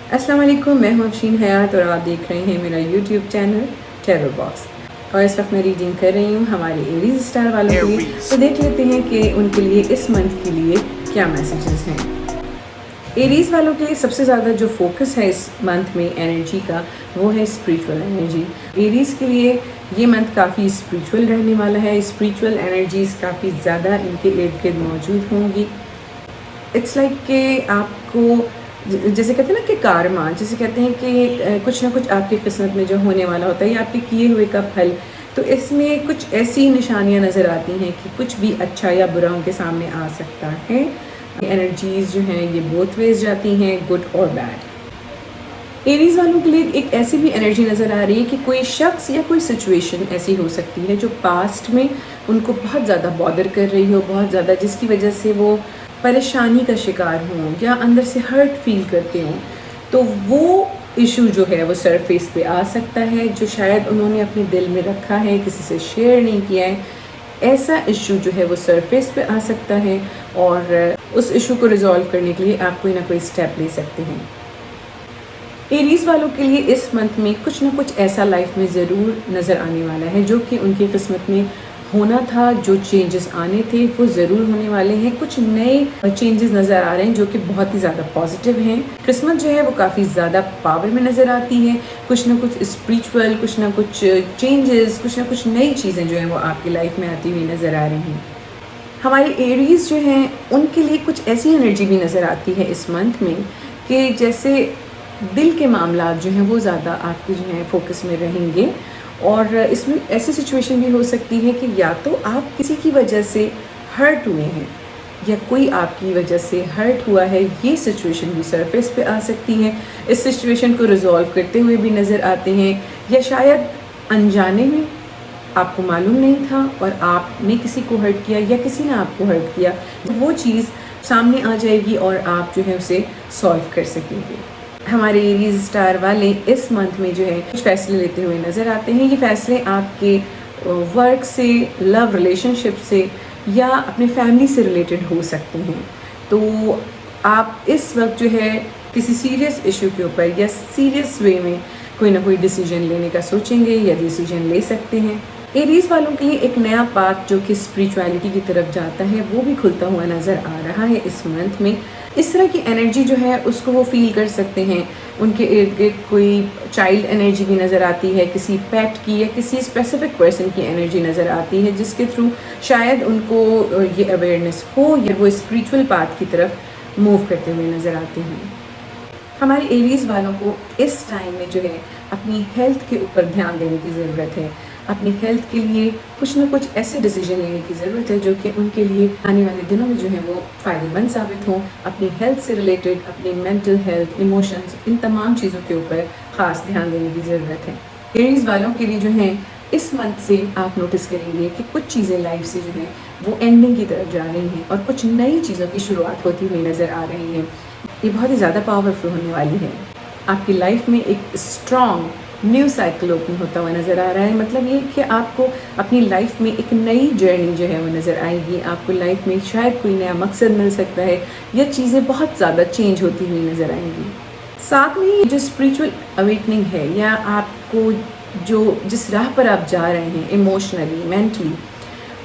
अस्सलाम वालेकुम, मैं हूँ अफशीन हयात और आप देख रहे हैं मेरा यूट्यूब चैनल टेरो बॉक्स। और इस वक्त मैं रीडिंग कर रही हूँ हमारे एरीज स्टार वालों के लिए। तो देख लेते हैं कि उनके लिए इस मंथ के लिए क्या मैसेजेस हैं। एरीज वालों के लिए सबसे ज़्यादा जो फोकस है इस मंथ में एनर्जी का, वो है स्पिरिचुअल एनर्जी। एरीज के लिए ये मंथ काफ़ी स्पिरिचुअल रहने वाला है। स्पिरिचुअल एनर्जीज़ काफ़ी ज़्यादा इनके इर्द गिर्द मौजूद होंगी। इट्स लाइक कि आपको जैसे कहते हैं ना कि कारमा, जैसे कहते हैं कि कुछ ना कुछ आपकी किस्मत में जो होने वाला होता है या आपके किए हुए का फल, तो इसमें कुछ ऐसी निशानियां नज़र आती हैं कि कुछ भी अच्छा या बुरा उनके सामने आ सकता है। एनर्जीज़ जो हैं ये बोथ वेज जाती हैं, गुड और बैड। एरीज वालों के लिए एक ऐसी भी एनर्जी नज़र आ रही है कि कोई शख्स या कोई सिचुएशन ऐसी हो सकती है जो पास्ट में उनको बहुत ज़्यादा बॉदर कर रही हो, बहुत ज़्यादा, जिसकी वजह से वो परेशानी का शिकार हों या अंदर से हर्ट फील करते हों। तो वो इशू जो है वो सरफेस पे आ सकता है, जो शायद उन्होंने अपने दिल में रखा है, किसी से शेयर नहीं किया है। ऐसा इशू जो है वो सरफेस पे आ सकता है और उस इशू को रिजॉल्व करने के लिए आप कोई ना कोई स्टेप ले सकते हैं। एरीज वालों के लिए इस मंथ में कुछ ना कुछ ऐसा लाइफ में ज़रूर नज़र आने वाला है जो कि उनकी किस्मत में होना था। जो चेंजेस आने थे वो ज़रूर होने वाले हैं। कुछ नए चेंजेस नज़र आ रहे हैं जो कि बहुत ही ज़्यादा पॉजिटिव हैं। किस्मत जो है वो काफ़ी ज़्यादा पावर में नज़र आती है। कुछ ना कुछ स्पिरिचुअल, कुछ ना कुछ चेंजेस, कुछ ना कुछ नई चीज़ें जो हैं वो आपकी लाइफ में आती हुई नज़र आ रही हैं। हमारे एरीज जो हैं उनके लिए कुछ ऐसी एनर्जी भी नज़र आती है इस मंथ में कि जैसे दिल के मामला जो हैं वो ज़्यादा आपके जो हैं फोकस में रहेंगे। और इसमें ऐसी सिचुएशन भी हो सकती है कि या तो आप किसी की वजह से हर्ट हुए हैं या कोई आपकी वजह से हर्ट हुआ है। ये सिचुएशन भी सरफेस पे आ सकती है। इस सिचुएशन को रिजॉल्व करते हुए भी नज़र आते हैं या शायद अनजाने में आपको मालूम नहीं था और आपने किसी को हर्ट किया या किसी ने आपको हर्ट किया, तो वो चीज़ सामने आ जाएगी और आप जो है उसे सॉल्व कर सकेंगे। हमारे एरीज स्टार वाले इस मंथ में जो है कुछ फैसले लेते हुए नज़र आते हैं। ये फैसले आपके वर्क से, लव रिलेशनशिप से या अपने फैमिली से रिलेटेड हो सकते हैं। तो आप इस वक्त जो है किसी सीरियस इशू के ऊपर या सीरियस वे में कोई ना कोई डिसीजन लेने का सोचेंगे या डिसीजन ले सकते हैं। एरीज वालों के लिए एक नया पाथ जो कि स्पिरिचुअलिटी की तरफ जाता है वो भी खुलता हुआ नज़र आ रहा है इस मंथ में। इस तरह की एनर्जी जो है उसको वो फील कर सकते हैं। उनके इर्द गिर्द कोई चाइल्ड एनर्जी भी नज़र आती है, किसी पेट की या किसी स्पेसिफिक पर्सन की एनर्जी नज़र आती है जिसके थ्रू शायद उनको ये अवेयरनेस हो या वो स्पिरिचुअल पाथ की तरफ मूव करते हुए नज़र आते हैं। हमारे एरीज वालों को इस टाइम में जो है अपनी हेल्थ के ऊपर ध्यान देने की ज़रूरत है। अपनी हेल्थ के लिए कुछ ना कुछ ऐसे डिसीजन लेने की ज़रूरत है जो कि उनके लिए आने वाले दिनों में जो है वो फ़ायदेमंद साबित हों। अपनी हेल्थ से रिलेटेड, अपनी मेंटल हेल्थ, इमोशंस, इन तमाम चीज़ों के ऊपर ख़ास ध्यान देने की ज़रूरत है। एरीज वालों के लिए जो है इस मंथ से आप नोटिस करेंगे कि कुछ चीज़ें लाइफ से जो है वो एंडिंग की तरफ जा रही हैं और कुछ नई चीज़ों की शुरुआत होती हुई नज़र आ रही है। ये बहुत ही ज़्यादा पावरफुल होने वाली है। आपकी लाइफ में एक स्ट्रॉन्ग न्यू साइकिल ओपन होता हुआ नज़र आ रहा है। मतलब ये कि आपको अपनी लाइफ में एक नई जर्नी जो है वो नज़र आएगी। आपको लाइफ में शायद कोई नया मकसद मिल सकता है या चीज़ें बहुत ज़्यादा चेंज होती हुई नज़र आएंगी। साथ में ये जो स्पिरिचुअल अवेकनिंग है या आपको जो जिस राह पर आप जा रहे हैं इमोशनली, मेंटली,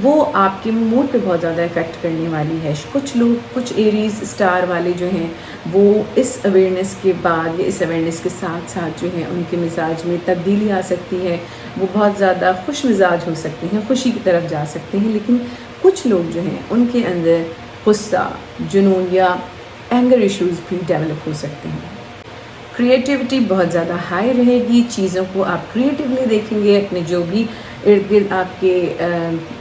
वो आपके मूड पे बहुत ज़्यादा इफ़ेक्ट करने वाली है। कुछ लोग, कुछ एरीज स्टार वाले जो हैं वो इस अवेयरनेस के बाद या इस अवेयरनेस के साथ साथ जो है उनके मिजाज में तब्दीली आ सकती है। वो बहुत ज़्यादा खुश मिजाज हो सकते हैं, खुशी की तरफ जा सकते हैं। लेकिन कुछ लोग जो हैं उनके अंदर गुस्सा, जुनून या एंगर इश्यूज़ भी डेवलप हो सकते हैं। क्रिएटिविटी बहुत ज़्यादा हाई रहेगी। चीज़ों को आप क्रिएटिवली देखेंगे। अपने जो भी इर्द गिर्द आपके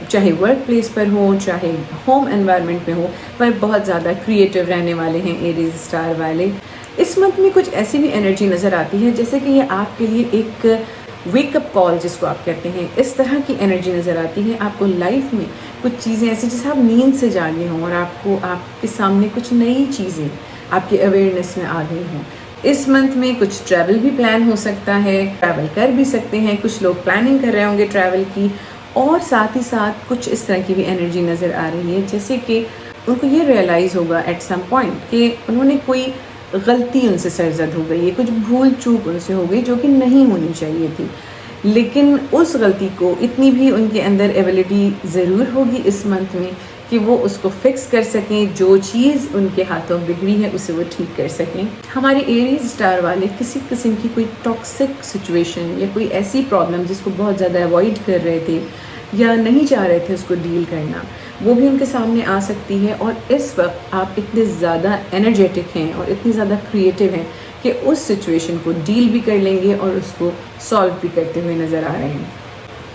चाहे वर्क प्लेस पर हो, चाहे होम एनवायरनमेंट में हो, पर बहुत ज़्यादा क्रिएटिव रहने वाले हैं एरीज स्टार वाले। इस मंथ में कुछ ऐसी भी एनर्जी नज़र आती है जैसे कि ये आपके लिए एक वेकअप कॉल जिसको आप कहते हैं, इस तरह की एनर्जी नज़र आती है। आपको लाइफ में कुछ चीज़ें ऐसी जैसे आप नींद से जागे हों और आपको आपके सामने कुछ नई चीज़ें आपके अवेयरनेस में आ गई हों। इस मंथ में कुछ ट्रैवल भी प्लान हो सकता है, ट्रैवल कर भी सकते हैं। कुछ लोग प्लानिंग कर रहे होंगे ट्रैवल की। और साथ ही साथ कुछ इस तरह की भी एनर्जी नज़र आ रही है जैसे कि उनको ये रियलाइज़ होगा एट सम पॉइंट कि उन्होंने कोई गलती उनसे सरजद हो गई है, कुछ भूल चूक उनसे हो गई जो कि नहीं होनी चाहिए थी। लेकिन उस गलती को इतनी भी उनके अंदर एबिलिटी ज़रूर होगी इस मंथ में कि वो उसको फिक्स कर सकें, जो चीज़ उनके हाथों बिगड़ी है उसे वो ठीक कर सकें। हमारे एरीज स्टार वाले किसी किस्म की कोई टॉक्सिक सिचुएशन या कोई ऐसी प्रॉब्लम जिसको बहुत ज़्यादा अवॉइड कर रहे थे या नहीं चाह रहे थे उसको डील करना, वो भी उनके सामने आ सकती है। और इस वक्त आप इतने ज़्यादा एनर्जेटिक हैं और इतने ज़्यादा क्रिएटिव हैं कि उस सिचुएशन को डील भी कर लेंगे और उसको सॉल्व भी करते हुए नज़र आ रहे हैं।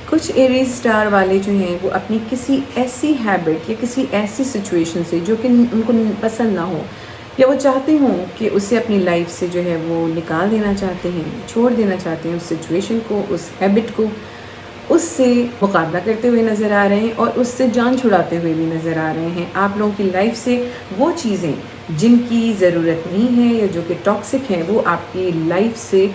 कुछ एरीज स्टार वाले जो हैं वो अपनी किसी ऐसी हैबिट या किसी ऐसी सिचुएशन से जो कि उनको पसंद ना हो या वो चाहते हों कि उसे अपनी लाइफ से जो है वो निकाल देना चाहते हैं, छोड़ देना चाहते हैं उस सिचुएशन को, उस हैबिट को, उससे मुकाबला करते हुए नज़र आ रहे हैं और उससे जान छुड़ाते हुए भी नज़र आ रहे हैं। आप लोगों की लाइफ से वो चीज़ें जिनकी ज़रूरत नहीं है या जो कि टॉक्सिक हैं वो आपकी लाइफ से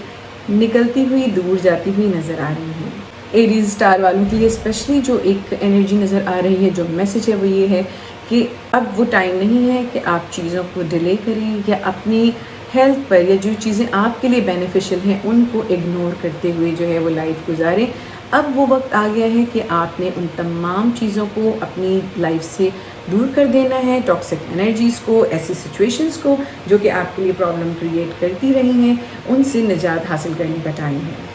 निकलती हुई, दूर जाती हुई नज़र आ रही हैं। एरीज स्टार वालों के लिए स्पेशली जो एक एनर्जी नज़र आ रही है, जो मैसेज है वो ये है कि अब वो टाइम नहीं है कि आप चीज़ों को डिले करें या अपनी हेल्थ पर या जो चीज़ें आपके लिए बेनिफिशियल हैं उनको इग्नोर करते हुए जो है वो लाइफ गुजारें। अब वो वक्त आ गया है कि आपने उन तमाम चीज़ों को अपनी लाइफ से दूर कर देना है, टॉक्सिक एनर्जीज़ को, ऐसी सिचुएशंस को जो कि आपके लिए प्रॉब्लम क्रिएट करती रही हैं, उनसे निजात हासिल करने का टाइम है।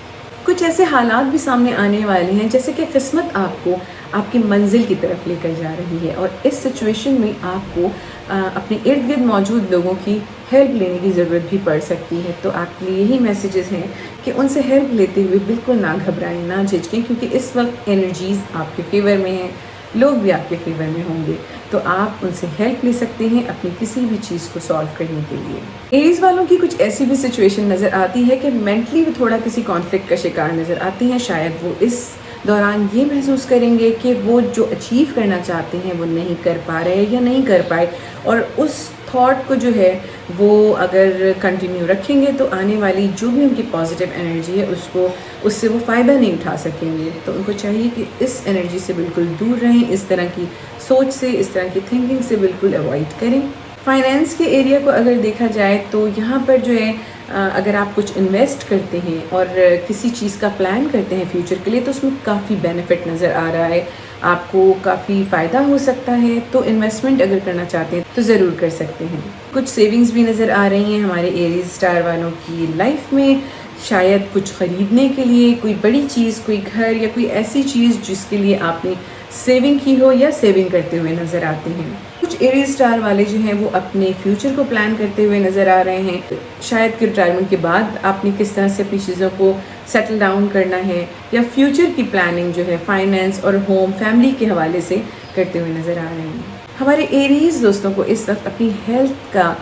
कुछ ऐसे हालात भी सामने आने वाले हैं जैसे कि किस्मत आपको आपकी मंजिल की तरफ लेकर जा रही है और इस सिचुएशन में आपको अपने इर्द गिर्द मौजूद लोगों की हेल्प लेने की ज़रूरत भी पड़ सकती है। तो आपके लिए यही मैसेजेस हैं कि उनसे हेल्प लेते हुए बिल्कुल ना घबराएं, ना झिझकें, क्योंकि इस वक्त एनर्जीज़ आपके फेवर में हैं, लोग भी आपके फेवर में होंगे, तो आप उनसे हेल्प ले सकते हैं अपनी किसी भी चीज़ को सॉल्व करने के लिए। एरीज वालों की कुछ ऐसी भी सिचुएशन नज़र आती है कि मेंटली वो थोड़ा किसी कॉन्फ्लिक्ट का शिकार नज़र आती हैं। शायद वो इस दौरान ये महसूस करेंगे कि वो जो अचीव करना चाहते हैं वो नहीं कर पा रहे या नहीं कर पाए, और उस थॉट को जो है वो अगर कंटिन्यू रखेंगे तो आने वाली जो भी उनकी पॉजिटिव एनर्जी है उससे वो फ़ायदा नहीं उठा सकेंगे। तो उनको चाहिए कि इस एनर्जी से बिल्कुल दूर रहें, इस तरह की सोच से, इस तरह की थिंकिंग से बिल्कुल अवॉइड करें। फाइनेंस के एरिया को अगर देखा जाए तो यहाँ पर जो है अगर आप कुछ इन्वेस्ट करते हैं और किसी चीज़ का प्लान करते हैं फ्यूचर के लिए तो उसमें काफ़ी बेनिफिट नज़र आ रहा है, आपको काफ़ी फ़ायदा हो सकता है। तो इन्वेस्टमेंट अगर करना चाहते हैं तो ज़रूर कर सकते हैं। कुछ सेविंग्स भी नज़र आ रही हैं हमारे एरीज स्टार वालों की लाइफ में, शायद कुछ ख़रीदने के लिए कोई बड़ी चीज़, कोई घर या कोई ऐसी चीज़ जिसके लिए आपने सेविंग की हो या सेविंग करते हुए नज़र आते हैं। कुछ एरीज स्टार वाले जो हैं वो अपने फ्यूचर को प्लान करते हुए नज़र आ रहे हैं। शायद कि रिटायरमेंट के बाद आपने किस तरह से अपनी चीज़ों को सेटल डाउन करना है या फ्यूचर की प्लानिंग जो है फाइनेंस और होम फैमिली के हवाले से करते हुए नज़र आ रहे हैं। हमारे एरीज दोस्तों को इस वक्त अपनी हेल्थ का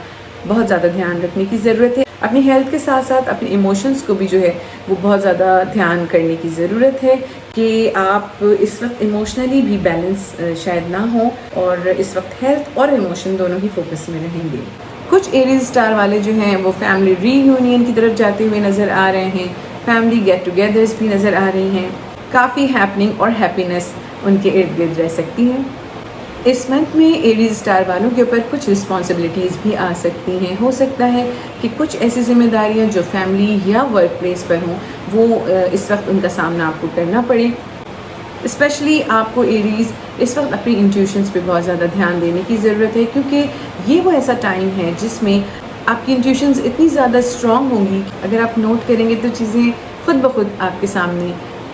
बहुत ज़्यादा ध्यान रखने की ज़रूरत है। अपनी हेल्थ के साथ साथ अपने इमोशंस को भी जो है वो बहुत ज़्यादा ध्यान करने की ज़रूरत है कि आप इस वक्त इमोशनली भी बैलेंस शायद ना हो और इस वक्त हेल्थ और इमोशन दोनों ही फोकस में रहेंगे। कुछ एरीज स्टार वाले जो हैं वो फैमिली रीयूनियन की तरफ जाते हुए नज़र आ रहे हैं, फैमिली गेट टुगेदर्स भी नज़र आ रही हैं, काफ़ी हैपनिंग और हैप्पीनेस उनके इर्द गिर्द रह सकती है। इस मंथ में एरीज स्टार वालों के ऊपर कुछ रिस्पॉन्सिबिलिटीज़ भी आ सकती हैं। हो सकता है कि कुछ ऐसी जिम्मेदारियां जो फैमिली या वर्क प्लेस पर हों वो इस वक्त उनका सामना आपको करना पड़े। स्पेशली आपको एरीज इस वक्त अपनी इंट्यूशंस पे बहुत ज़्यादा ध्यान देने की ज़रूरत है, क्योंकि ये वो ऐसा टाइम है जिसमें आपकी इंट्यूशंस इतनी ज़्यादा स्ट्रॉन्ग होंगी, अगर आप नोट करेंगे तो चीज़ें खुद ब खुद आपके सामने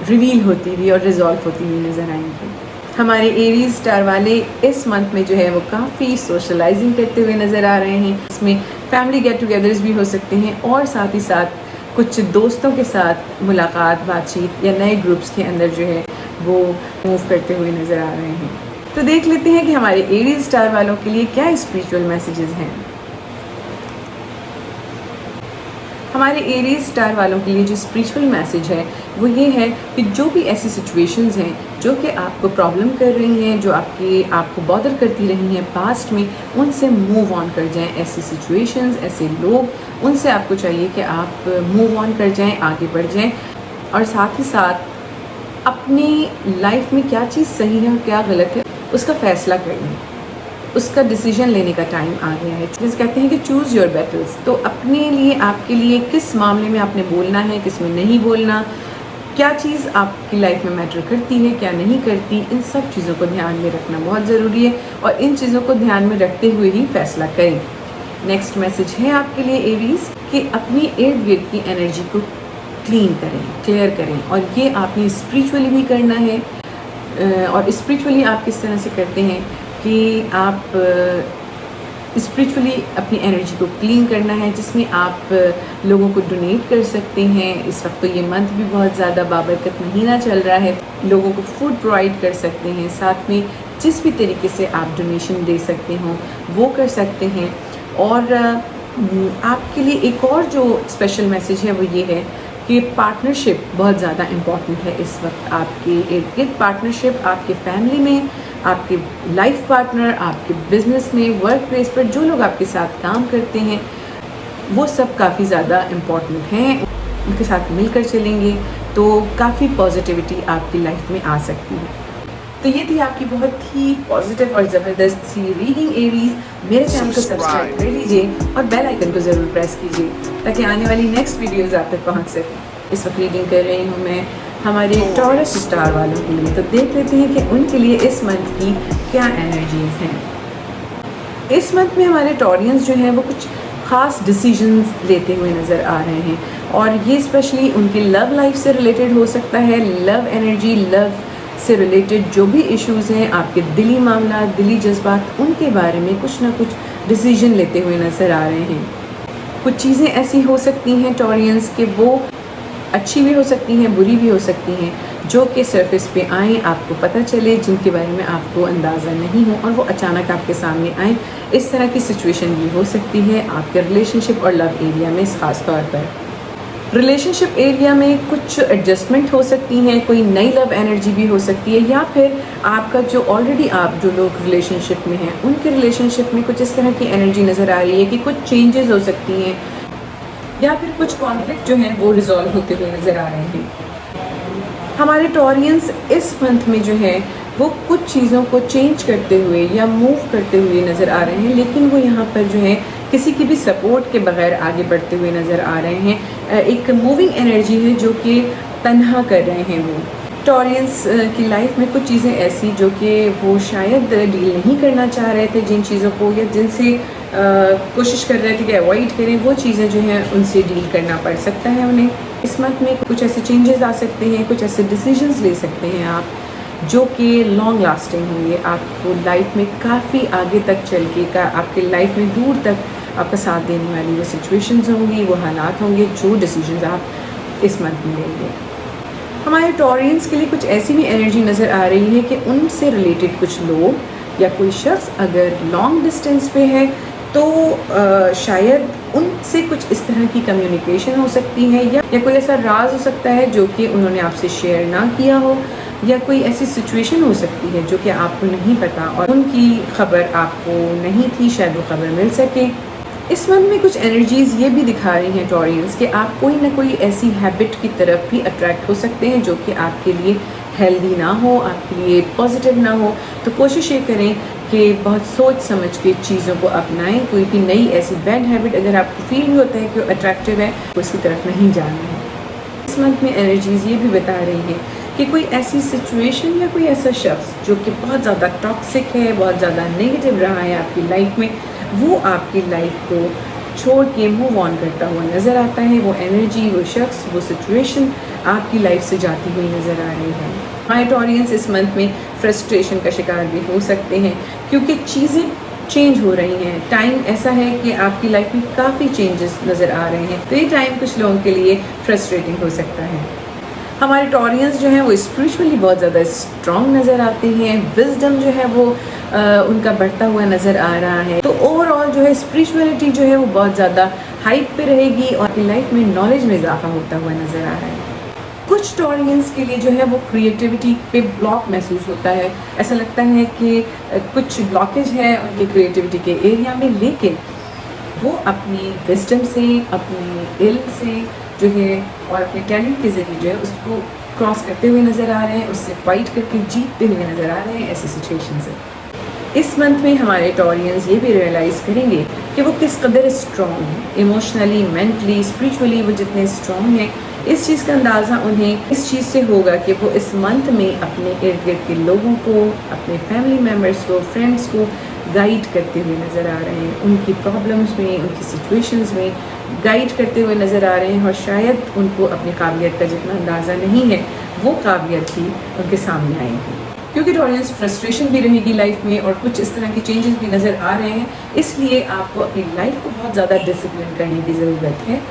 रिवील होती हुई और रिजॉल्व होती हुई नज़र आएंगी। हमारे एरीज स्टार वाले इस मंथ में जो है वो काफ़ी सोशलाइजिंग करते हुए नज़र आ रहे हैं। इसमें फैमिली गेट टुगेदर्स भी हो सकते हैं और साथ ही साथ कुछ दोस्तों के साथ मुलाकात, बातचीत या नए ग्रुप्स के अंदर जो है वो मूव करते हुए नज़र आ रहे हैं। तो देख लेते हैं कि हमारे एरीज स्टार वालों के लिए क्या स्पिरिचुअल मैसेजेस हैं। हमारे एरीज स्टार वालों के लिए जो स्पिरिचुअल मैसेज है वो ये है कि जो भी ऐसी सिचुएशंस हैं जो कि आपको प्रॉब्लम कर रही हैं, जो आपको बॉदर करती रही हैं पास्ट में, उनसे मूव ऑन कर जाएं। ऐसी सिचुएशंस, ऐसे लोग, उनसे आपको चाहिए कि आप मूव ऑन कर जाएं, आगे बढ़ जाएं और साथ ही साथ अपनी लाइफ में क्या चीज़ सही है और क्या गलत है उसका फ़ैसला कर लें। उसका डिसीजन लेने का टाइम आ गया है। जैसे कहते हैं कि चूज़ योर बैटल्स, तो अपने लिए, आपके लिए किस मामले में आपने बोलना है, किस में नहीं बोलना, क्या चीज़ आपकी लाइफ में मैटर करती है, क्या नहीं करती, इन सब चीज़ों को ध्यान में रखना बहुत ज़रूरी है और इन चीज़ों को ध्यान में रखते हुए ही फैसला करें। नेक्स्ट मैसेज है आपके लिए एरीज कि अपनी इर्द गिर्द की एनर्जी को क्लीन करें, क्लियर करें, और ये आपने स्पिरिचुअली भी करना है। और स्पिरिचुअली आप किस तरह से करते हैं कि आप स्पिरिचुअली अपनी एनर्जी को क्लीन करना है, जिसमें आप लोगों को डोनेट कर सकते हैं। इस वक्त तो ये मंथ भी बहुत ज़्यादा बाबरकत महीना चल रहा है, लोगों को फूड प्रोवाइड कर सकते हैं, साथ में जिस भी तरीके से आप डोनेशन दे सकते हो वो कर सकते हैं। और आपके लिए एक और जो स्पेशल मैसेज है वो ये है कि पार्टनरशिप बहुत ज़्यादा इम्पॉर्टेंट है इस वक्त आपके इर्द गिर्द। पार्टनरशिप आपके फैमिली में, आपके लाइफ पार्टनर, आपके बिजनेस में, वर्क प्लेस पर जो लोग आपके साथ काम करते हैं वो सब काफ़ी ज़्यादा इम्पॉर्टेंट हैं। उनके साथ मिलकर चलेंगे तो काफ़ी पॉजिटिविटी आपकी लाइफ में आ सकती है। तो ये थी आपकी बहुत ही पॉजिटिव और ज़बरदस्त सी रीडिंग एरीज। मेरे चैनल को सब्सक्राइब कर लीजिए और बेल आइकन को ज़रूर प्रेस कीजिए ताकि आने वाली नेक्स्ट वीडियोज़ आप तक पहुँच सकें। इस वक्त रीडिंग कर रही हूँ मैं हमारे टॉरस स्टार वालों के लिए, तो देख लेते हैं कि उनके लिए इस मंथ की क्या एनर्जीज हैं। इस मंथ में हमारे टॉरियंस जो हैं वो कुछ ख़ास डिसीजंस लेते हुए नज़र आ रहे हैं और ये स्पेशली उनकी लव लाइफ से रिलेटेड हो सकता है। लव एनर्जी, लव से रिलेटेड जो भी इश्यूज़ हैं, आपके दिली मामला, दिली जज्बात, उनके बारे में कुछ ना कुछ डिसीजन लेते हुए नज़र आ रहे हैं। कुछ चीज़ें ऐसी हो सकती हैं टॉरियंस के वो अच्छी भी हो सकती हैं, बुरी भी हो सकती हैं, जो कि सरफेस पे आएँ, आपको पता चले, जिनके बारे में आपको अंदाज़ा नहीं हो और वो अचानक आपके सामने आएँ। इस तरह की सिचुएशन भी हो सकती है आपके रिलेशनशिप और लव एरिया में। ख़ास तौर पर रिलेशनशिप एरिया में कुछ एडजस्टमेंट हो सकती हैं, कोई नई लव एनर्जी भी हो सकती है, या फिर आपका जो ऑलरेडी आप जो लोग रिलेशनशिप में हैं उनके रिलेशनशिप में कुछ इस तरह की एनर्जी नज़र आ रही है कि कुछ चेंजेस हो सकती हैं या फिर कुछ कॉन्फ्लिक्ट जो हैं वो रिजॉल्व होते हुए नज़र आ रहे हैं। हमारे टॉरियंस इस मंथ में जो है वो कुछ चीज़ों को चेंज करते हुए या मूव करते हुए नज़र आ रहे हैं, लेकिन वो यहाँ पर जो है किसी की भी सपोर्ट के बगैर आगे बढ़ते हुए नज़र आ रहे हैं। एक मूविंग एनर्जी है जो कि तन्हा कर रहे हैं वो। टॉरियंस की लाइफ में कुछ चीज़ें ऐसी जो कि वो शायद डील नहीं करना चाह रहे थे, जिन चीज़ों को या जिनसे कोशिश कर रहे थे कि अवॉइड करें, वो चीज़ें जो हैं उनसे डील करना पड़ सकता है उन्हें। इस मंथ में कुछ ऐसे चेंजेस आ सकते हैं, कुछ ऐसे डिसीजंस ले सकते हैं आप जो कि लॉन्ग लास्टिंग होंगे, आपको लाइफ में काफ़ी आगे तक चल के आपके लाइफ में दूर तक आपका साथ देने वाली वो सिचुएशंस होंगी, वो हालात होंगे जो डिसीजंस आप इस मंथ में लेंगे। हमारे टॉरियंस के लिए कुछ ऐसी भी एनर्जी नज़र आ रही है कि उनसे रिलेटेड कुछ लोग या कोई शख्स अगर लॉन्ग डिस्टेंस पे है तो शायद उनसे कुछ इस तरह की कम्युनिकेशन हो सकती है या कोई ऐसा राज हो सकता है जो कि उन्होंने आपसे शेयर ना किया हो, या कोई ऐसी सिचुएशन हो सकती है जो कि आपको नहीं पता और उनकी खबर आपको नहीं थी, शायद वो खबर मिल सके। इस मंथ में कुछ एनर्जीज़ ये भी दिखा रही हैं टॉरियंस कि आप कोई ना कोई ऐसी हैबिट की तरफ भी अट्रैक्ट हो सकते हैं जो कि आपके लिए हेल्दी ना हो, आपके लिए पॉजिटिव ना हो। तो कोशिश ये करें कि बहुत सोच समझ के चीज़ों को अपनाएं। कोई भी नई ऐसी बैड हैबिट अगर आपको फील भी होता है कि वो अट्रैक्टिव है तो उसकी तरफ नहीं जाना है। इस मंथ में एनर्जीज़ ये भी बता रही हैं कि कोई ऐसी सिचुएशन या कोई ऐसा शख्स जो कि बहुत ज़्यादा टॉक्सिक है, बहुत ज़्यादा नेगेटिव रहा है आपकी लाइफ में, वो आपकी लाइफ को छोड़ के मूव ऑन करता हुआ नज़र आता है। वो एनर्जी, वो शख्स, वो सिचुएशन आपकी लाइफ से जाती हुई नज़र आ रही है। हमारे टॉरियंस इस मंथ में फ्रस्ट्रेशन का शिकार भी हो सकते हैं क्योंकि चीज़ें चेंज हो रही हैं। टाइम ऐसा है कि आपकी लाइफ में काफ़ी चेंजेस नज़र आ रहे हैं, तो ये टाइम कुछ लोगों के लिए फ्रस्ट्रेटिंग हो सकता है। हमारे टॉरियंस जो हैं वो स्पिरिचुअली बहुत ज़्यादा स्ट्रॉन्ग नज़र आते हैं, विजडम जो है वो उनका बढ़ता हुआ नज़र आ रहा है। तो ओवरऑल जो है स्पिरिचुअलिटी जो है वो बहुत ज़्यादा हाइप पे रहेगी और आपकी लाइफ में नॉलेज में इजाफा होता हुआ नज़र आ रहा है। कुछ टॉरियंस के लिए जो है वो क्रिएटिविटी पे ब्लॉक महसूस होता है, ऐसा लगता है कि कुछ ब्लॉकेज है उनकी क्रिएटिविटी के एरिया में, लेकिन वो अपनी विजडम से, अपनी इल्म से जो है और अपने टैलेंट के ज़रिए जो है उसको क्रॉस करते हुए नज़र आ रहे हैं, उससे फाइट करके जीतते हुए नज़र आ रहे हैं ऐसी सिचुएशन से। इस मंथ में हमारे टॉरियंस ये भी रियलाइज़ करेंगे कि वो किस कदर स्ट्रॉन्ग हैं, इमोशनली, मेंटली, स्पिरिचुअली वो जितने स्ट्रॉन्ग हैं। इस चीज़ का अंदाज़ा उन्हें इस चीज़ से होगा कि वो इस मंथ में अपने इर्द गिर्द के लोगों को, अपने फैमिली मेम्बर्स को, फ्रेंड्स को गाइड करते हुए नज़र आ रहे हैं, उनकी प्रॉब्लम्स में, उनकी सिचुएशंस में गाइड करते हुए नज़र आ रहे हैं। और शायद उनको अपनी काबिलियत का जितना अंदाज़ा नहीं है, वो काबिलियत ही उनके सामने आएगी, क्योंकि टॉरियंस फ्रस्ट्रेशन भी रहेगी लाइफ में और कुछ इस तरह के चेंजेस भी नज़र आ रहे हैं। इसलिए आपको अपनी लाइफ को बहुत ज़्यादा डिसिप्लिन करने की ज़रूरत है,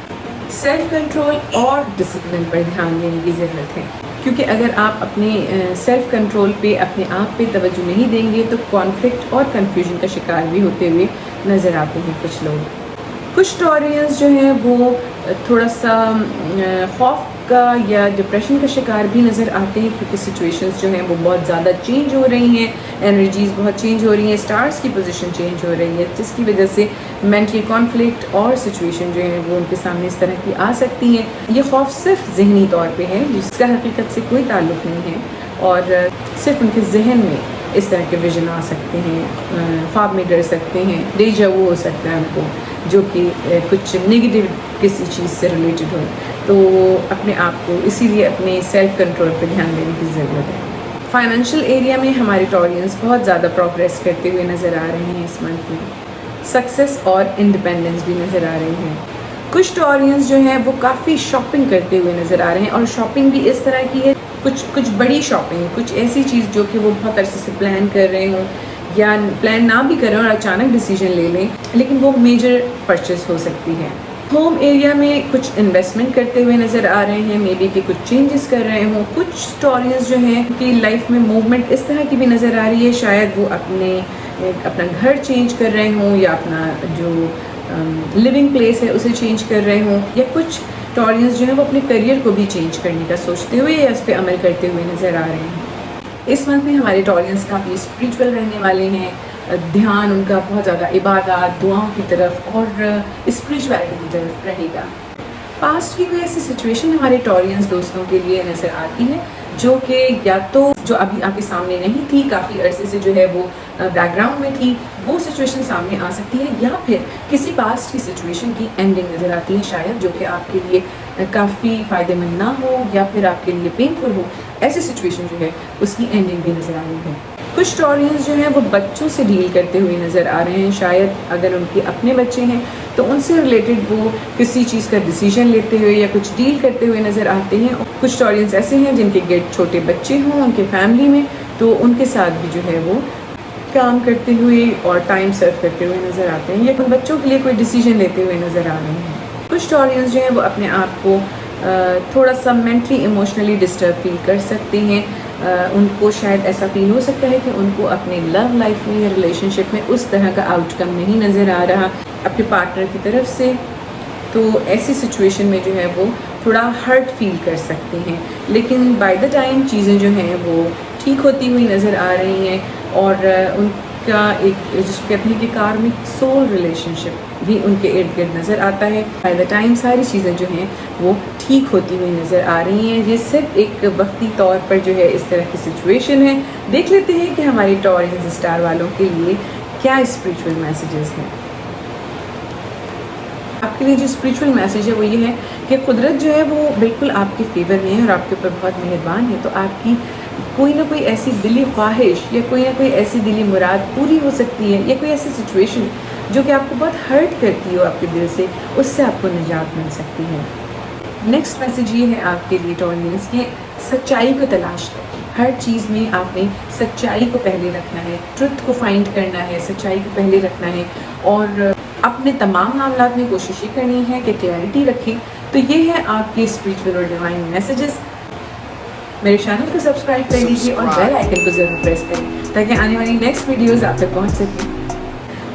सेल्फ कंट्रोल और डिसिप्लिन पर ध्यान देने की ज़रूरत है, क्योंकि अगर आप अपने सेल्फ कंट्रोल पे, अपने आप पे तवज्जो नहीं देंगे तो कॉन्फ्लिक्ट और कन्फ्यूजन का शिकार भी होते हुए नज़र आते हैं कुछ लोग। कुछ टॉरियंस जो हैं वो थोड़ा सा खौफ का या डिप्रेशन का शिकार भी नज़र आते हैं, क्योंकि सिचुएशंस जो हैं वो बहुत ज़्यादा चेंज हो रही हैं, एनर्जीज़ बहुत चेंज हो रही हैं, स्टार्स की पोजीशन चेंज हो रही है, जिसकी वजह से मेंटल कॉन्फ्लिक्ट और सिचुएशन जो है वो उनके सामने इस तरह की आ सकती हैं। ये खौफ सिर्फ ज़हनी तौर पे है, जिसका हकीकत से कोई ताल्लुक़ नहीं है, और सिर्फ उनके जहन में इस तरह के विजन आ सकते हैं, ख्वाब में डर सकते हैं, डेजा वो हो सकता है उनको, जो कि कुछ नेगेटिव किसी चीज़ से रिलेटेड हो। तो अपने आप को इसीलिए अपने सेल्फ कंट्रोल पर ध्यान देने की ज़रूरत है। फाइनेंशियल एरिया में हमारे टॉरियंस बहुत ज़्यादा प्रोग्रेस करते हुए नज़र आ रहे हैं इस मंथ में, सक्सेस और इंडिपेंडेंस भी नज़र आ रही हैं। कुछ टॉरियंस जो हैं वो काफ़ी शॉपिंग करते हुए नज़र आ रहे हैं, और शॉपिंग भी इस तरह की है, कुछ बड़ी शॉपिंग, कुछ ऐसी चीज़ जो कि वो बहुत अरसे से प्लान कर रहे हों या प्लान ना भी करें और अचानक डिसीजन ले लें, लेकिन वो मेजर परचेस हो सकती है। होम एरिया में कुछ इन्वेस्टमेंट करते हुए नज़र आ रहे हैं, मे बी कि कुछ चेंजेस कर रहे हों। कुछ टॉरियंस जो हैं कि लाइफ में मूवमेंट इस तरह की भी नज़र आ रही है, शायद वो अपना घर चेंज कर रहे हों या अपना जो लिविंग प्लेस है उसे चेंज कर रहे हों, या कुछ टॉरियंस जो है वो अपने करियर को भी चेंज करने का सोचते हुए या उस पर अमल करते हुए नज़र आ रहे हैं। इस मंथ में हमारे टॉरियंस काफ़ी स्पिरिचुअल रहने वाले हैं, ध्यान उनका बहुत ज़्यादा इबादत, दुआओं की तरफ और स्पिरिचुअलिटी की तरफ रहेगा। पास्ट की कोई ऐसी सिचुएशन हमारे टॉरियंस दोस्तों के लिए नज़र आती है जो कि या तो जो अभी आपके सामने नहीं थी, काफ़ी अरसे से जो है वो बैकग्राउंड में थी, वो सिचुएशन सामने आ सकती है, या फिर किसी पास्ट की सिचुएशन की एंडिंग नज़र आती है शायद, जो कि आपके लिए काफ़ी फ़ायदेमंद ना हो या फिर आपके लिए पेनफुल हो। ऐसी सिचुएशन जो है उसकी एंडिंग भी नज़र आ रही है। कुछ टॉरियंस जो हैं वो बच्चों से डील करते हुए नज़र आ रहे हैं, शायद अगर उनके अपने बच्चे हैं तो उनसे रिलेटेड वो किसी चीज़ का डिसीजन लेते हुए या कुछ डील करते हुए नज़र आते हैं। कुछ टॉरियंस ऐसे हैं जिनके गिर्द छोटे बच्चे हों उनके फैमिली में, तो उनके साथ भी जो है वो काम करते हुए और टाइम सर्व करते हुए नज़र आते हैं, या उन बच्चों के लिए कोई डिसीजन लेते हुए नज़र आ रहे हैं। कुछ टॉरियंस जो हैं वो अपने आप को थोड़ा सा मेंटली इमोशनली डिस्टर्ब फील कर सकते हैं। उनको शायद ऐसा फील हो सकता है कि उनको अपने लव लाइफ में या रिलेशनशिप में उस तरह का आउटकम नहीं नज़र आ रहा अपने पार्टनर की तरफ से, तो ऐसी सिचुएशन में जो है वो थोड़ा हर्ट फील कर सकते हैं। लेकिन बाय द टाइम चीज़ें जो हैं वो ठीक होती हुई नज़र आ रही हैं, और उनका एक जिसको कहते हैं कि कार्मिक सोल रिलेशनशिप भी उनके इर्द गिर्द नज़र आता है। बाय द टाइम सारी चीज़ें जो हैं वो ठीक होती हुई नज़र आ रही हैं। ये सिर्फ एक वक्ती तौर पर जो है इस तरह की सिचुएशन है। देख लेते हैं कि हमारे टॉरियंस स्टार वालों के लिए क्या स्पिरिचुअल मैसेजेस हैं। आपके लिए जो स्पिरिचुअल मैसेज है वो ये है कि कुदरत जो है वो बिल्कुल आपके फेवर में है और आपके ऊपर बहुत मेहरबान है। तो आपकी कोई ना कोई ऐसी दिली ख्वाहिश या कोई ना कोई ऐसी दिली मुराद पूरी हो सकती है, या कोई ऐसी सिचुएशन जो कि आपको बहुत हर्ट करती हो आपके दिल से, उससे आपको निजात मिल सकती है। नेक्स्ट मैसेज ये है आपके लिए टॉरियंस के सच्चाई को तलाश करें। हर चीज़ में आपने सच्चाई को पहले रखना है, ट्रुथ को फाइंड करना है, सच्चाई को पहले रखना है, और अपने तमाम मामलात में कोशिश ये करनी है कि क्लैरिटी रखें। तो ये है आपके स्पिरिचुअल और डिवाइन मैसेजेस। मेरे चैनल को सब्सक्राइब कर लीजिए और बेल आइकन को ज़रूर प्रेस करें ताकि आने वाली नेक्स्ट वीडियोज़ आप तक पहुँच सकें।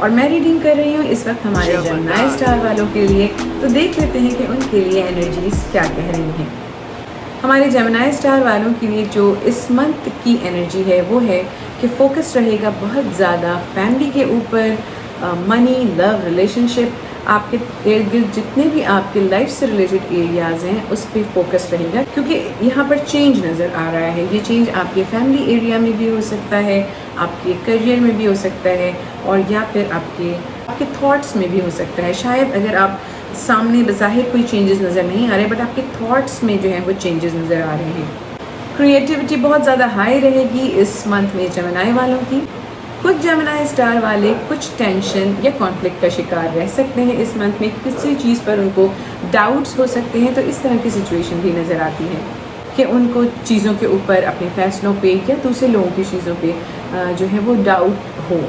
और मैं रीडिंग कर रही हूँ इस वक्त हमारे जेमिनी स्टार वालों के लिए, तो देख लेते हैं कि उनके लिए एनर्जीज़ क्या कह रही हैं। हमारे जेमिनी स्टार वालों के लिए जो इस मंथ की एनर्जी है वो है कि फोकस रहेगा बहुत ज़्यादा फैमिली के ऊपर, मनी, लव, रिलेशनशिप, आपके इर्द गिर्द जितने भी आपके लाइफ से रिलेटेड एरियाज़ हैं उस पर फोकस रहेगा, क्योंकि यहाँ पर चेंज नज़र आ रहा है। ये चेंज आपके फैमिली एरिया में भी हो सकता है, आपके करियर में भी हो सकता है, और या फिर आपके थॉट्स में भी हो सकता है। शायद अगर आप सामने बज़ाहिर कोई चेंजेस नज़र नहीं आ रहे, बट आपके थॉट्स में जो है वो चेंजेस नज़र आ रहे हैं। क्रिएटिविटी बहुत ज़्यादा हाई रहेगी इस मंथ में जेमिनी वालों की। कुछ जेमिनी स्टार वाले कुछ टेंशन या कॉन्फ्लिक्ट का शिकार रह सकते हैं इस मंथ में। किसी चीज़ पर उनको डाउट्स हो सकते हैं, तो इस तरह की सिचुएशन भी नज़र आती है कि उनको चीज़ों के ऊपर, अपने फ़ैसलों पे या दूसरे लोगों की चीज़ों पे जो है वो डाउट हो।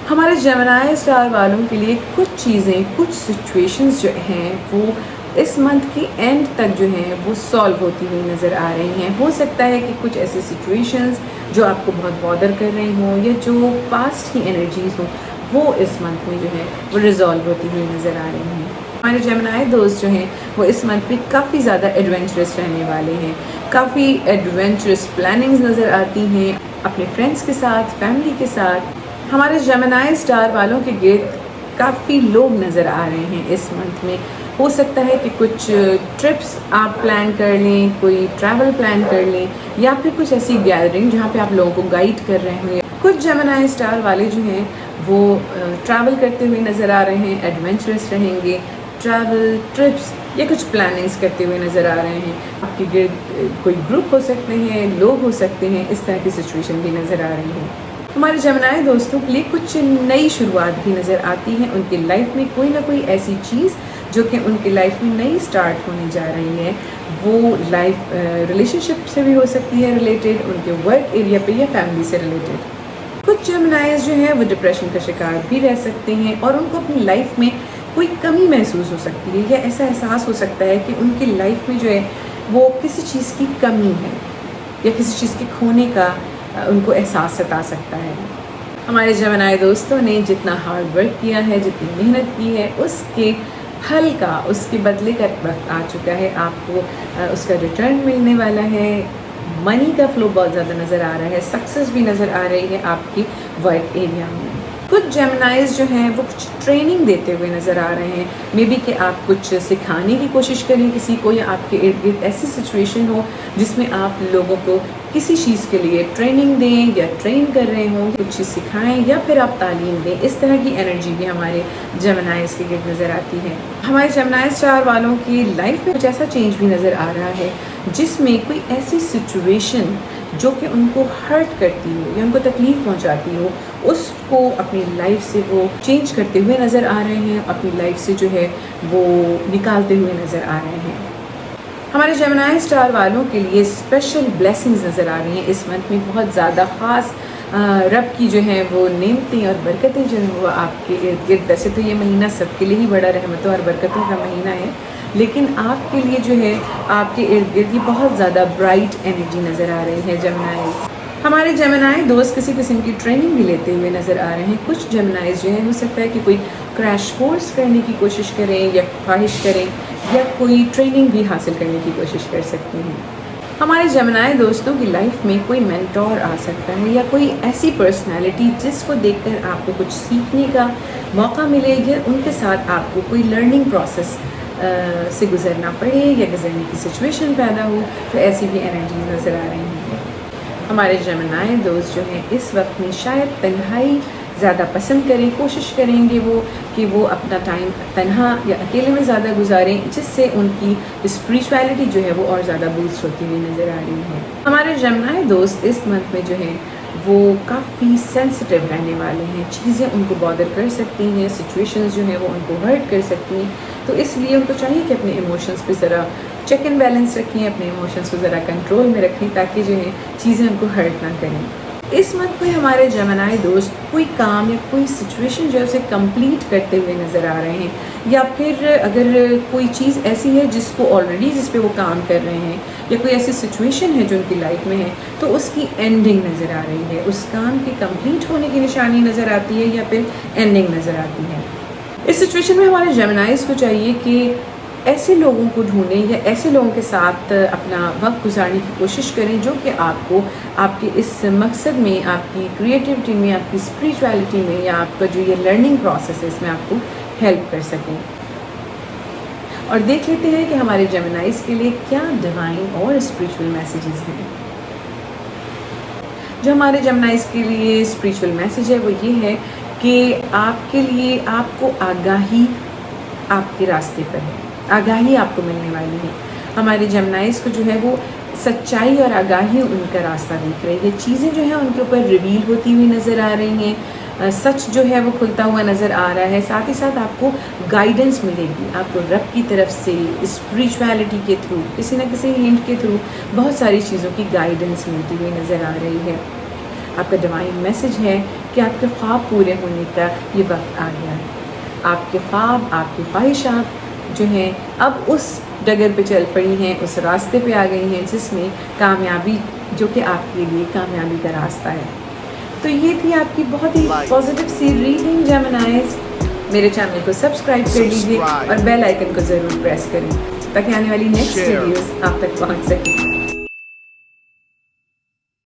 हमारे जेमिनी स्टार वालों के लिए कुछ चीज़ें, कुछ सिचुएशंस जो हैं वो इस मंथ की एंड तक जो हैं वो सॉल्व होती हुई नज़र आ रही हैं। हो सकता है कि कुछ ऐसी सिचुएशंस जो आपको बहुत बॉदर कर रही हों या जो पास्ट की एनर्जीज़ हों, वो इस मंथ में जो है वो रिजॉल्व होती हुई नज़र आ रही हैं। हमारे जेमिनी दोस्त जो हैं वो इस मंथ में काफ़ी ज़्यादा एडवेंचरस रहने वाले हैं। काफ़ी एडवेंचरस प्लानिंग्स नज़र आती हैं अपने फ्रेंड्स के साथ, फैमिली के साथ। हमारे जेमिनी स्टार वालों के गिर्द काफ़ी लोग नज़र आ रहे हैं इस मंथ में। हो सकता है कि कुछ ट्रिप्स आप प्लान कर लें, कोई ट्रैवल प्लान कर लें, या फिर कुछ ऐसी गैदरिंग जहाँ पे आप लोगों को गाइड कर रहे हों। कुछ जेमिनी स्टार वाले जो हैं वो ट्रैवल करते हुए नज़र आ रहे हैं, एडवेंचरस रहेंगे, ट्रैवल, ट्रिप्स या कुछ प्लानिंग्स करते हुए नज़र आ रहे हैं। आपके गिर्द कोई ग्रुप हो सकते हैं, लोग हो सकते हैं, इस तरह की सिचुएशन भी नज़र आ रही है। हमारे जेमिनी दोस्तों के लिए कुछ नई शुरुआत भी नज़र आती है। उनकी लाइफ में कोई ना कोई ऐसी चीज़ जो कि उनकी लाइफ में नई स्टार्ट होने जा रही है, वो लाइफ रिलेशनशिप से भी हो सकती है रिलेटेड, उनके वर्क एरिया पे या फैमिली से रिलेटेड। कुछ जेमिनीज़ जो हैं वो डिप्रेशन का शिकार भी रह सकते हैं और उनको अपनी लाइफ में कोई कमी महसूस हो सकती है, या ऐसा एहसास हो सकता है कि उनकी लाइफ में जो है वो किसी चीज़ की कमी है या किसी चीज़ के खोने का उनको एहसास सता सकता है। हमारे जेमिनी दोस्तों ने जितना हार्ड वर्क किया है, जितनी मेहनत की है, उसके फल का, उसके बदले का वक्त आ चुका है। आपको उसका रिटर्न मिलने वाला है। मनी का फ्लो बहुत ज़्यादा नज़र आ रहा है, सक्सेस भी नज़र आ रही है आपकी वर्क एरिया में। कुछ जेमिनीज़ जो हैं वो कुछ ट्रेनिंग देते हुए नज़र आ रहे हैं। मे बी कि आप कुछ सिखाने की कोशिश करें किसी को, या आपके इर्द गिर्द ऐसी सिचुएशन हो जिसमें आप लोगों को किसी चीज़ के लिए ट्रेनिंग दें या ट्रेन कर रहे हों, कुछ चीज़ सिखाएं या फिर आप तालीम दें। इस तरह की एनर्जी भी हमारे जेमिनीज़ के गिर्द नज़र आती है। हमारे जेमिनी स्टार वालों की लाइफ में कुछ ऐसा चेंज भी नज़र आ रहा है जिसमें कोई ऐसी सिचुएशन जो कि उनको हर्ट करती हो या उनको तकलीफ़ पहुंचाती हो, उसको अपनी लाइफ से वो चेंज करते हुए नज़र आ रहे हैं, अपनी लाइफ से जो है वो निकालते हुए नज़र आ रहे हैं। हमारे जेमिनी स्टार वालों के लिए स्पेशल ब्लेसिंग्स नज़र आ रही हैं इस मंथ में। बहुत ज़्यादा ख़ास रब की जो है वो नेमतें और बरकतें जो हैं वो आपके इर्द गिर्द। वैसे तो ये महीना सबके लिए ही बड़ा रहमतों और बरकतों का महीना है, लेकिन आपके लिए जो है आपके इर्द गिर्द ये बहुत ज़्यादा ब्राइट एनर्जी नज़र आ रही है जेमिनीज़। हमारे जेमिनी दोस्त किसी किस्म की ट्रेनिंग भी लेते हुए नज़र आ रहे हैं। कुछ जेमिनीज़ जो है हो सकता है कि कोई क्रैश कोर्स करने की कोशिश करें या ख्वाहिश करें, या कोई ट्रेनिंग भी हासिल करने की कोशिश कर सकते हैं। हमारे जेमिनी दोस्तों की लाइफ में कोई मेंटोर आ सकता है, या कोई ऐसी पर्सनैलिटी जिसको देखकर आपको कुछ सीखने का मौका मिले, या उनके साथ आपको कोई लर्निंग प्रोसेस से गुज़रना पड़े या गुज़रने की सिचुएशन पैदा हो, तो ऐसी भी एनर्जीज नज़र आ रही हैं। हमारे जेमिनी दोस्त जो हैं इस वक्त में शायद तन्हाई ज़्यादा पसंद करें, कोशिश करेंगे वो कि वो अपना टाइम तन्हा या अकेले में ज़्यादा गुजारें, जिससे उनकी स्पिरिचुअलिटी जो है वो और ज़्यादा बूस्ट होती हुई नज़र आ रही है। हमारे जेमिनी दोस्त इस मंथ में जो है वो काफ़ी सेंसिटिव रहने वाले हैं। चीज़ें उनको बॉदर कर सकती हैं, सिचुएशंस जो हैं वो उनको हर्ट कर सकती हैं, तो इसलिए उनको चाहिए कि अपने इमोशंस पे ज़रा चेक एंड बैलेंस रखें, अपने इमोशंस को ज़रा कंट्रोल में रखें, ताकि जो है चीज़ें उनको हर्ट ना करें। इस मंथ में हमारे जेमिनी दोस्त कोई काम या कोई सिचुएशन जो है उसे कंप्लीट करते हुए नज़र आ रहे हैं, या फिर अगर कोई चीज़ ऐसी है जिसको ऑलरेडी जिस पे वो काम कर रहे हैं, या कोई ऐसी सिचुएशन है जो उनकी लाइफ में है, तो उसकी एंडिंग नज़र आ रही है, उस काम के कंप्लीट होने की निशानी नज़र आती है, या फिर एंडिंग नज़र आती है। इस सिचुएशन में हमारे जेमिनीज़ को चाहिए कि ऐसे लोगों को ढूंढें या ऐसे लोगों के साथ अपना वक्त गुजारने की कोशिश करें जो कि आपको आपके इस मकसद में, आपकी क्रिएटिविटी में, आपकी स्पिरिचुअलिटी में, या आपका जो ये लर्निंग प्रोसेस है इसमें आपको हेल्प कर सकें। और देख लेते हैं कि हमारे जेमिनाइज के लिए क्या डिवाइन और स्पिरिचुअल मैसेजेस हैं। जो हमारे जेमिनाइज के लिए स्पिरिचुअल मैसेज है वो ये है कि आपके लिए आपको आगाही आपके रास्ते पर है, आगाही आपको मिलने वाली है। हमारे जेमिनाइज को जो है वो सच्चाई और आगाही उनका रास्ता दिख रही है। चीज़ें जो है उनके ऊपर रिवील होती हुई नज़र आ रही हैं, सच जो है वो खुलता हुआ नज़र आ रहा है। साथ ही साथ आपको गाइडेंस मिलेगी, आपको रब की तरफ से स्पिरिचुअलिटी के थ्रू, किसी न किसी हिंट के थ्रू बहुत सारी चीज़ों की गाइडेंस मिलती हुई नज़र आ रही है। आपका डिवाइन मैसेज है कि आपके ख्वाब पूरे होने का ये वक्त आ गया है। आपके ख्वाब, आपकी ख्वाहिशात जो हैं अब उस डगर पे चल पड़ी हैं, उस रास्ते पे आ गई हैं जिसमें कामयाबी, जो कि आपके लिए कामयाबी का रास्ता है। तो ये थी आपकी बहुत ही पॉजिटिव सी रीडिंग जेमिनाइज। मेरे चैनल को सब्सक्राइब कर लीजिए और बेल आइकन को ज़रूर प्रेस करें ताकि आने वाली नेक्स्ट वीडियोस आप तक पहुंच सकें।